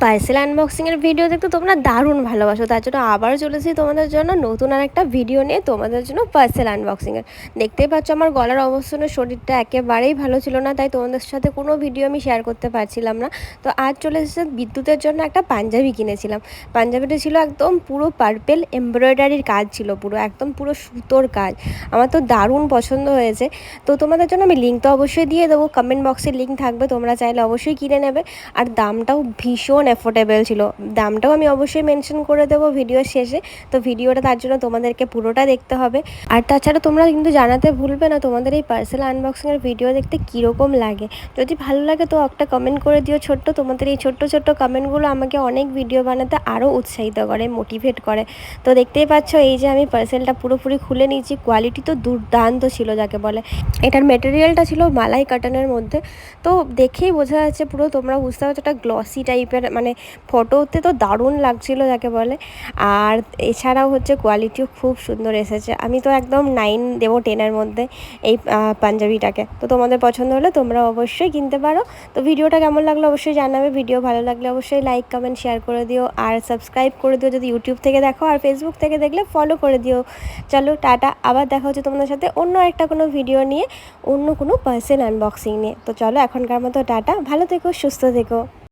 Parcel আনবক্সিংয়ের video দেখতে তোমরা দারুণ ভালোবাসো, তার জন্য আবারও চলেছি তোমাদের জন্য নতুন আর একটা ভিডিও নিয়ে তোমাদের জন্য পার্সেল আনবক্সিংয়ের। দেখতেই পাচ্ছ আমার গলার অবস্থানে শরীরটা একেবারেই ভালো ছিল না, তাই তোমাদের সাথে কোনো ভিডিও আমি শেয়ার করতে পারছিলাম না। তো আজ চলে এসেছে বিদ্যুতের জন্য একটা পাঞ্জাবি কিনেছিলাম। পাঞ্জাবিটা ছিল একদম পুরো পার্পেল এমব্রয়ডারির কাজ ছিল, পুরো একদম পুরো সুতোর কাজ। আমার তো দারুণ পছন্দ হয়েছে। তো তোমাদের জন্য আমি লিঙ্ক তো অবশ্যই দিয়ে দেবো, কমেন্ট বক্সে লিঙ্ক থাকবে, তোমরা চাইলে অবশ্যই কিনে নেবে। আর দামটাও ভীষণ অ্যাফোর্ডেবল ছিল, দামটাও আমি অবশ্যই মেনশন করে দেবো ভিডিওর শেষে। তো ভিডিওটা তার জন্য তোমাদেরকে পুরোটা দেখতে হবে। আর তাছাড়া তোমরা কিন্তু জানাতে ভুলবে না তোমাদের এই পার্সেল আনবক্সিংয়ের ভিডিও দেখতে কীরকম লাগে। যদি ভালো লাগে তো একটা কমেন্ট করে দিও ছোট্ট, তোমাদের এই ছোট্ট ছোট্ট কমেন্টগুলো আমাকে অনেক ভিডিও বানাতে আরও উৎসাহিত করে, মোটিভেট করে। তো দেখতেই পাচ্ছ এই যে আমি পার্সেলটা পুরোপুরি খুলে নিয়েছি, কোয়ালিটি তো দুর্দান্ত ছিল যাকে বলে। এটার মেটেরিয়ালটা ছিল মালাই কাটানের মধ্যে, তো দেখেই বোঝা যাচ্ছে পুরো, তোমরা বুঝতে পারছো একটা গ্লসি টাইপের, মানে ফটোতে তো দারুণ লাগছিলো যাকে বলে। আর এছাড়াও হচ্ছে কোয়ালিটিও খুব সুন্দর এসেছে। আমি তো একদম 9 দেবো 10-এর মধ্যে এই পাঞ্জাবিটাকে। তো তোমাদের পছন্দ হলে তোমরা অবশ্যই কিনতে পারো। তো ভিডিওটা কেমন লাগলো অবশ্যই জানাবে, ভিডিও ভালো লাগলে অবশ্যই লাইক কমেন্ট শেয়ার করে দিও, আর সাবস্ক্রাইব করে দিও যদি ইউটিউব থেকে দেখো, আর ফেসবুক থেকে দেখলে ফলো করে দিও। চলো টাটা, আবার দেখা হচ্ছে তোমাদের সাথে অন্য একটা কোনো ভিডিও নিয়ে, অন্য কোনো পার্সেল আনবক্সিং নিয়ে। তো চলো এখনকার মতো টাটা, ভালো থেকো, সুস্থ থেকো।